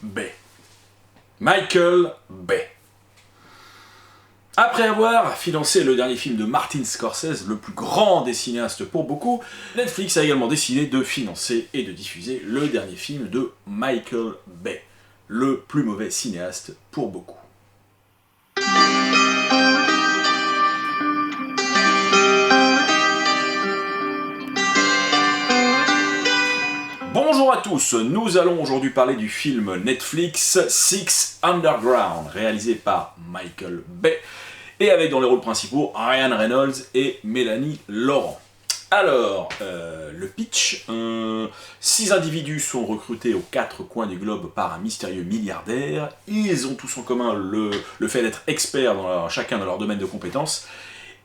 Bay. Michael Bay. Après avoir financé le dernier film de Martin Scorsese, le plus grand des cinéastes pour beaucoup, Netflix a également décidé de financer et de diffuser le dernier film de Michael Bay, le plus mauvais cinéaste pour beaucoup. Bonjour à tous, nous allons aujourd'hui parler du film Netflix Six Underground, réalisé par Michael Bay, et avec dans les rôles principaux Ryan Reynolds et Mélanie Laurent. Alors, le pitch, 6 individus sont recrutés aux 4 coins du globe par un mystérieux milliardaire. Ils ont tous en commun le fait d'être experts dans chacun de leur domaine de compétences,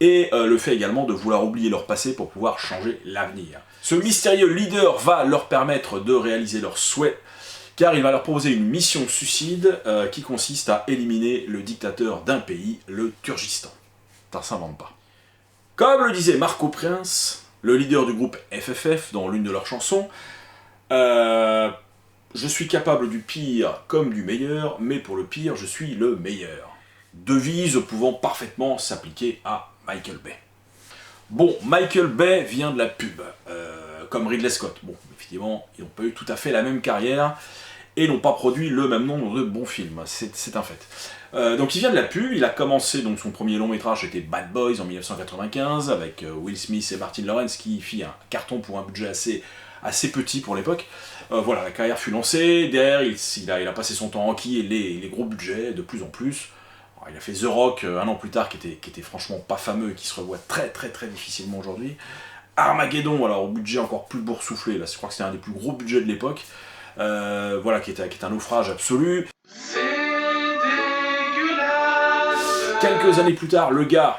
et le fait également de vouloir oublier leur passé pour pouvoir changer l'avenir. Ce mystérieux leader va leur permettre de réaliser leurs souhaits, car il va leur proposer une mission suicide qui consiste à éliminer le dictateur d'un pays, le Turkestan. Ça s'invente pas. Comme le disait Marco Prince, le leader du groupe FFF dans l'une de leurs chansons, je suis capable du pire comme du meilleur, mais pour le pire, je suis le meilleur. Devise pouvant parfaitement s'appliquer à Michael Bay. Bon, Michael Bay vient de la pub, comme Ridley Scott. Bon, effectivement, ils n'ont pas eu tout à fait la même carrière, et n'ont pas produit le même nombre de bons films, c'est un fait. Donc il vient de la pub, il a commencé, donc son premier long métrage était Bad Boys en 1995, avec Will Smith et Martin Lawrence, qui fit un carton pour un budget assez petit pour l'époque. Voilà, la carrière fut lancée, derrière il a passé son temps en qui les gros budgets, de plus en plus. Alors, il a fait The Rock un an plus tard, qui était franchement pas fameux, et qui se revoit très difficilement aujourd'hui. Armageddon, alors au budget encore plus boursouflé, là je crois que c'était un des plus gros budgets de l'époque, voilà, qui est un naufrage absolu. C'est dégueulasse. Quelques années plus tard, le gars,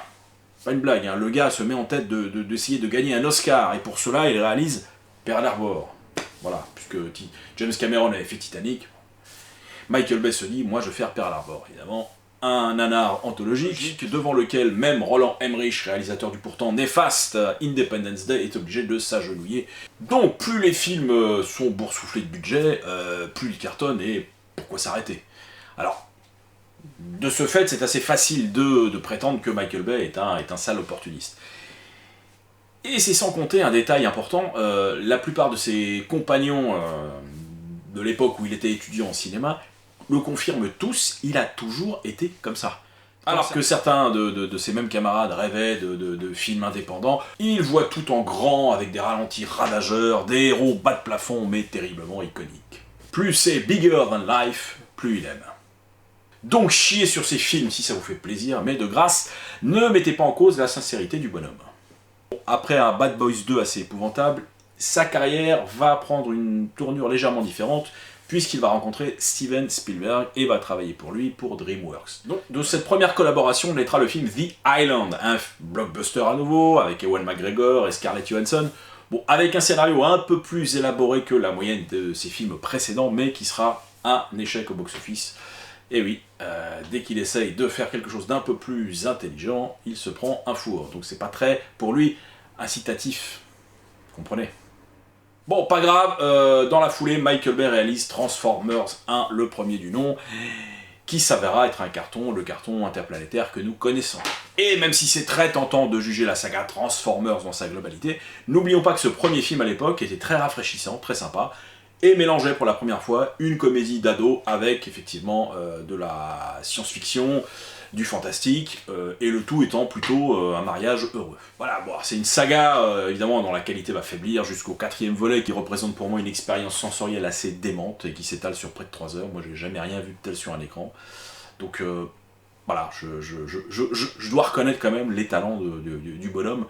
pas une blague, hein, le gars se met en tête d'essayer de gagner un Oscar, et pour cela il réalise Pearl Harbor. Voilà, puisque James Cameron avait fait Titanic, Michael Bay se dit, moi je vais faire Pearl Harbor, évidemment. Un nanar anthologique devant lequel même Roland Emmerich, réalisateur du pourtant néfaste Independence Day, est obligé de s'agenouiller. Donc plus les films sont boursouflés de budget, plus ils cartonnent, et pourquoi s'arrêter? Alors, de ce fait, c'est assez facile de prétendre que Michael Bay est un sale opportuniste. Et c'est sans compter un détail important, la plupart de ses compagnons de l'époque où il était étudiant en cinéma le confirment tous, il a toujours été comme ça. Alors que certains de ses mêmes camarades rêvaient de films indépendants, il voit tout en grand, avec des ralentis ravageurs, des héros bas de plafond, mais terriblement iconiques. Plus c'est bigger than life, plus il aime. Donc chiez sur ces films si ça vous fait plaisir, mais de grâce, ne mettez pas en cause la sincérité du bonhomme. Après un Bad Boys 2 assez épouvantable, sa carrière va prendre une tournure légèrement différente, puisqu'il va rencontrer Steven Spielberg et va travailler pour lui pour DreamWorks. Donc, de cette première collaboration naîtra le film The Island, un blockbuster à nouveau, avec Ewan McGregor et Scarlett Johansson, bon, avec un scénario un peu plus élaboré que la moyenne de ses films précédents, mais qui sera un échec au box-office. Et oui, dès qu'il essaye de faire quelque chose d'un peu plus intelligent, il se prend un four. Donc c'est pas très, pour lui, incitatif. Vous comprenez ? Bon, pas grave, dans la foulée, Michael Bay réalise Transformers 1, le premier du nom, qui s'avérera être un carton, le carton interplanétaire que nous connaissons. Et même si c'est très tentant de juger la saga Transformers dans sa globalité, n'oublions pas que ce premier film à l'époque était très rafraîchissant, très sympa, et mélangeait pour la première fois une comédie d'ado avec effectivement de la science-fiction, du fantastique, et le tout étant plutôt un mariage heureux. Voilà, bon, c'est une saga, évidemment, dont la qualité va faiblir jusqu'au 4e volet, qui représente pour moi une expérience sensorielle assez démente, et qui s'étale sur près de 3 heures. Moi, j'ai jamais rien vu de tel sur un écran. Donc, voilà, je dois reconnaître quand même les talents du bonhomme,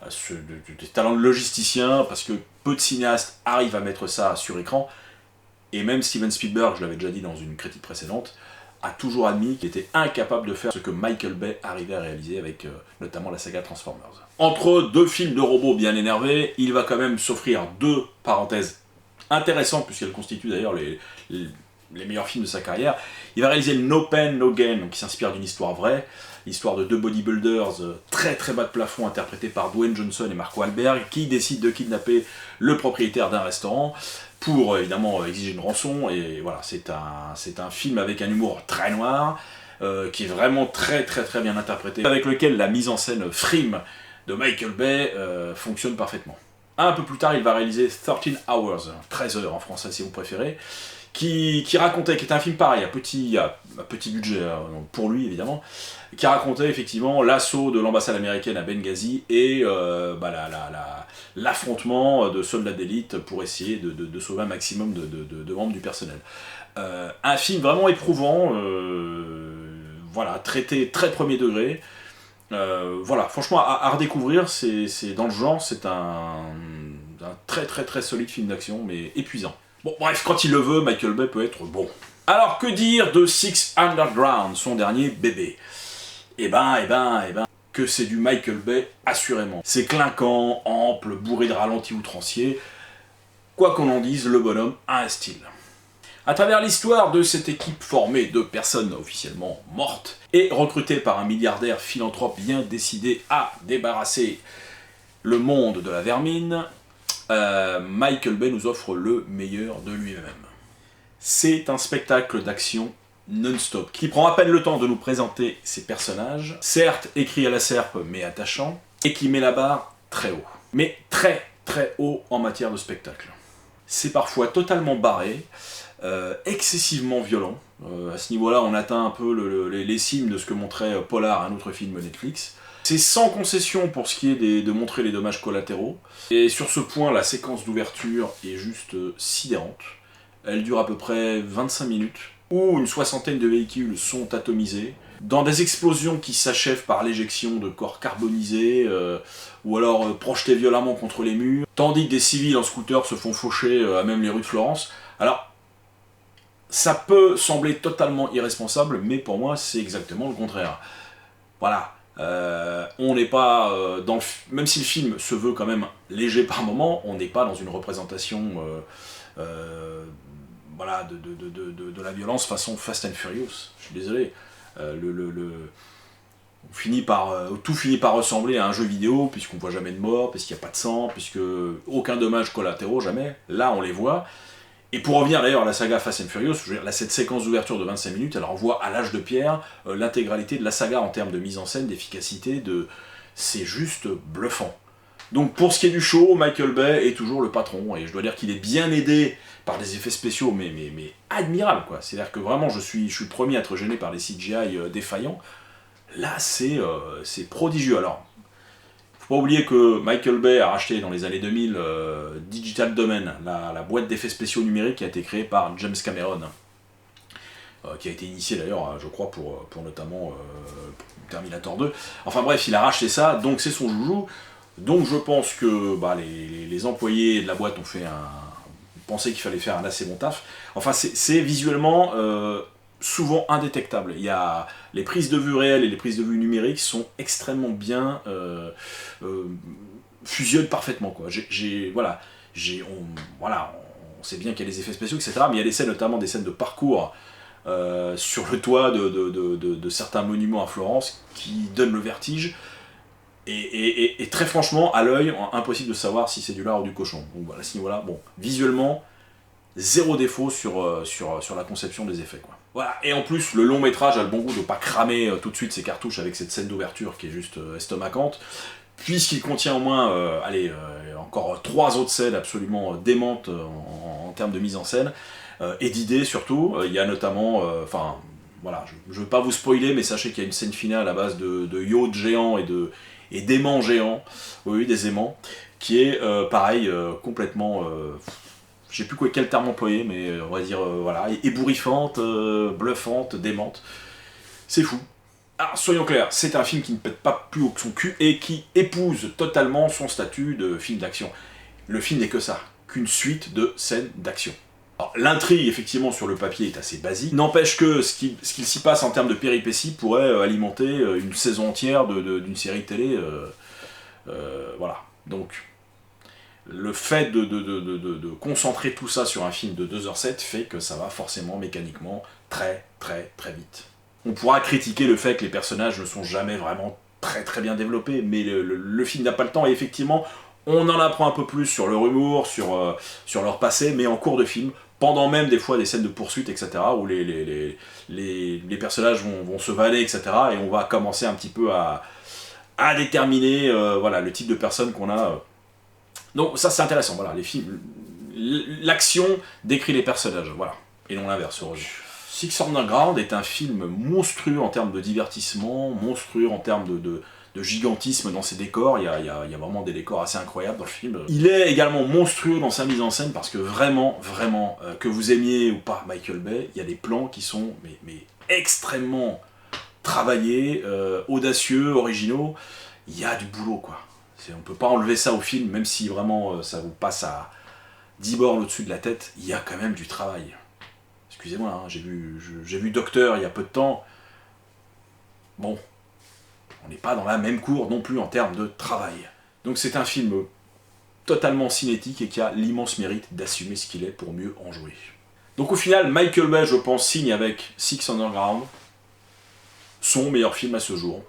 des talents de logisticien, parce que peu de cinéastes arrivent à mettre ça sur écran, et même Steven Spielberg, je l'avais déjà dit dans une critique précédente, a toujours admis qu'il était incapable de faire ce que Michael Bay arrivait à réaliser avec notamment la saga Transformers. Entre deux films de robots bien énervés, il va quand même s'offrir 2 parenthèses intéressantes, puisqu'elles constituent d'ailleurs les meilleurs films de sa carrière. Il va réaliser No Pain, No Gain, qui s'inspire d'une histoire vraie, l'histoire de 2 bodybuilders très bas de plafond, interprétés par Dwayne Johnson et Mark Wahlberg, qui décident de kidnapper le propriétaire d'un restaurant. pour évidemment exiger une rançon, et voilà, c'est un film avec un humour très noir, qui est vraiment très bien interprété, avec lequel la mise en scène frime de Michael Bay fonctionne parfaitement. Un peu plus tard, il va réaliser 13 Hours, 13 heures en français si vous préférez, qui racontait, qui est un film pareil, à petit budget pour lui évidemment, qui racontait effectivement l'assaut de l'ambassade américaine à Benghazi et l'affrontement de soldats d'élite pour essayer de sauver un maximum de membres du personnel. Un film vraiment éprouvant, voilà, traité très premier degré. Voilà, franchement, à redécouvrir, c'est dans le genre, c'est un très solide film d'action, mais épuisant. Bon, bref, quand il le veut, Michael Bay peut être bon. Alors, que dire de Six Underground, son dernier bébé? Eh ben, que c'est du Michael Bay, assurément. C'est clinquant, ample, bourré de ralentis outranciers. Quoi qu'on en dise, le bonhomme a un style. À travers l'histoire de cette équipe formée de personnes officiellement mortes et recrutée par un milliardaire philanthrope bien décidé à débarrasser le monde de la vermine, Michael Bay nous offre le meilleur de lui-même. C'est un spectacle d'action non-stop, qui prend à peine le temps de nous présenter ses personnages, certes écrit à la serpe mais attachant, et qui met la barre très haut. Mais très haut en matière de spectacle. C'est parfois totalement barré, excessivement violent. À ce niveau-là, on atteint un peu les cimes de ce que montrait Polar, un autre film Netflix. C'est sans concession pour ce qui est de montrer les dommages collatéraux. Et sur ce point, la séquence d'ouverture est juste sidérante. Elle dure à peu près 25 minutes, où une soixantaine de véhicules sont atomisés, dans des explosions qui s'achèvent par l'éjection de corps carbonisés, ou alors projetés violemment contre les murs, tandis que des civils en scooter se font faucher à même les rues de Florence. Alors, ça peut sembler totalement irresponsable, mais pour moi, c'est exactement le contraire. Voilà. On n'est pas dans même si le film se veut quand même léger par moment, on n'est pas dans une représentation voilà, de la violence façon Fast and Furious. Je suis désolé. Tout finit par ressembler à un jeu vidéo, puisqu'on voit jamais de mort, puisqu'il n'y a pas de sang, puisque aucun dommage collatéraux, jamais. Là, on les voit. Et pour revenir d'ailleurs à la saga Fast and Furious, cette séquence d'ouverture de 25 minutes, elle renvoie à l'âge de pierre l'intégralité de la saga en termes de mise en scène, d'efficacité, c'est juste bluffant. Donc pour ce qui est du show, Michael Bay est toujours le patron, et je dois dire qu'il est bien aidé par des effets spéciaux, mais admirables, quoi. C'est-à-dire que vraiment, je suis le premier à être gêné par les CGI défaillants. Là, c'est prodigieux. Alors, faut pas oublier que Michael Bay a racheté dans les années 2000 Digital Domain, la boîte d'effets spéciaux numériques qui a été créée par James Cameron, qui a été initié d'ailleurs, je crois, pour notamment Terminator 2. Enfin bref, il a racheté ça, donc c'est son joujou. Donc je pense que les employés de la boîte pensaient qu'il fallait faire un assez bon taf. Enfin, c'est visuellement souvent indétectable. Il y a les prises de vue réelles et les prises de vue numériques sont extrêmement bien fusionnent parfaitement, quoi. On sait bien qu'il y a des effets spéciaux, etc. Mais il y a des scènes, notamment des scènes de parcours sur le toit de certains monuments à Florence qui donnent le vertige. Et très franchement, à l'œil, impossible de savoir si c'est du lard ou du cochon. Donc voilà, à ce niveau-là, bon, visuellement, zéro défaut sur la conception des effets, quoi. Voilà, et en plus, le long métrage a le bon goût de ne pas cramer tout de suite ses cartouches avec cette scène d'ouverture qui est juste estomacante, puisqu'il contient au moins, encore 3 autres scènes absolument démentes en termes de mise en scène, et d'idées surtout. Il y a notamment, voilà, je ne veux pas vous spoiler, mais sachez qu'il y a une scène finale à base de yachts géants et d'aimants géants, oui, des aimants, qui est pareil, complètement, je sais plus quel terme employer, mais on va dire, voilà, ébouriffante, bluffante, démente. C'est fou. Alors soyons clairs, c'est un film qui ne pète pas plus haut que son cul et qui épouse totalement son statut de film d'action. Le film n'est que ça, qu'une suite de scènes d'action. L'intrigue, effectivement, sur le papier est assez basique. N'empêche que ce qu'il s'y passe en termes de péripéties pourrait alimenter une saison entière d'une série télé. Voilà. Donc, le fait de concentrer tout ça sur un film de 2h07 fait que ça va forcément, mécaniquement, très vite. On pourra critiquer le fait que les personnages ne sont jamais vraiment très bien développés, mais le film n'a pas le temps, et effectivement, On en apprend un peu plus sur leur humour, sur leur passé, mais en cours de film, pendant même des fois des scènes de poursuite, etc., où les personnages vont se vanner, etc., et on va commencer un petit peu à déterminer voilà, le type de personne qu'on a. Donc ça c'est intéressant, voilà, les films, l'action décrit les personnages, voilà, et non l'inverse, heureusement. Six Underground est un film monstrueux en termes de divertissement, monstrueux en termes de gigantisme dans ses décors, il y a vraiment des décors assez incroyables dans le film. Il est également monstrueux dans sa mise en scène parce que vraiment, que vous aimiez ou pas Michael Bay, il y a des plans qui sont mais extrêmement travaillés, audacieux, originaux. Il y a du boulot, quoi. On peut pas enlever ça au film, même si vraiment ça vous passe à 10 bornes au-dessus de la tête, il y a quand même du travail. Excusez-moi, hein, j'ai vu Docteur il y a peu de temps. Bon, on n'est pas dans la même cour non plus en termes de travail. Donc c'est un film totalement cinétique et qui a l'immense mérite d'assumer ce qu'il est pour mieux en jouer. Donc au final, Michael Bay, je pense, signe avec Six Underground son meilleur film à ce jour,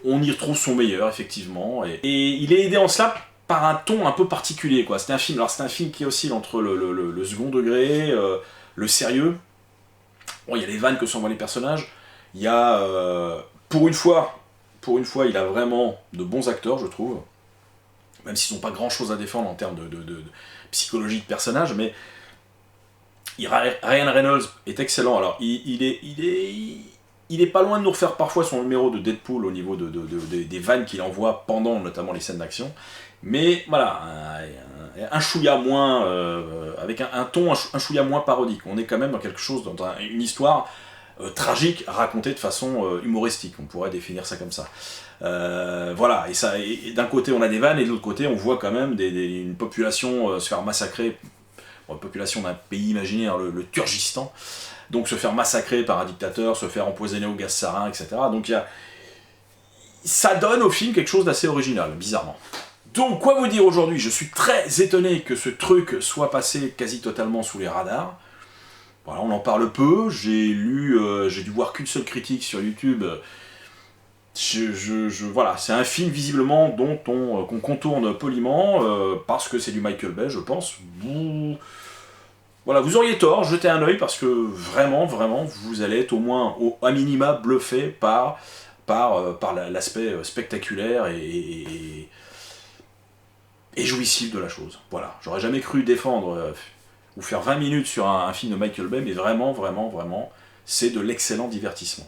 on y retrouve son meilleur, effectivement, et il est aidé en cela par un ton un peu particulier, quoi. C'est un film qui oscille entre le second degré, le sérieux. Bon, il y a les vannes que s'envoient les personnages. Il y a, pour une fois, il a vraiment de bons acteurs, je trouve. Même s'ils n'ont pas grand-chose à défendre en termes de psychologie de personnage, mais Ryan Reynolds est excellent. Alors, il est pas loin de nous refaire parfois son numéro de Deadpool au niveau des vannes qu'il envoie pendant notamment les scènes d'action. Mais voilà, un chouïa moins, avec un ton un chouïa moins parodique. On est quand même dans quelque chose, dans une histoire tragique racontée de façon humoristique. On pourrait définir ça comme ça. Voilà, et d'un côté on a des vannes et de l'autre côté on voit quand même une population se faire massacrer. Bon, la population d'un pays imaginaire, le Turkestan. Donc se faire massacrer par un dictateur, se faire empoisonner au gaz sarin, etc. Donc ça donne au film quelque chose d'assez original, bizarrement. Donc quoi vous dire aujourd'hui, je suis très étonné que ce truc soit passé quasi totalement sous les radars. Voilà, on en parle peu, j'ai dû voir qu'une seule critique sur YouTube. Voilà, c'est un film visiblement qu'on contourne poliment, parce que c'est du Michael Bay, je pense. Voilà, vous auriez tort, jetez un œil parce que vraiment, vous allez être au moins, à minima, bluffé par l'aspect spectaculaire et jouissif de la chose. Voilà, j'aurais jamais cru défendre ou faire 20 minutes sur un film de Michael Bay, mais vraiment, c'est de l'excellent divertissement.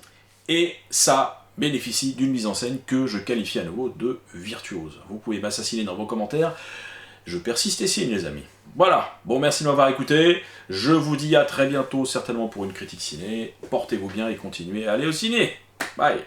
Et ça bénéficie d'une mise en scène que je qualifie à nouveau de virtuose. Vous pouvez m'assassiner dans vos commentaires. Je persiste et signe, les amis. Voilà, bon, merci de m'avoir écouté. Je vous dis à très bientôt, certainement pour une critique ciné. Portez-vous bien et continuez à aller au ciné. Bye.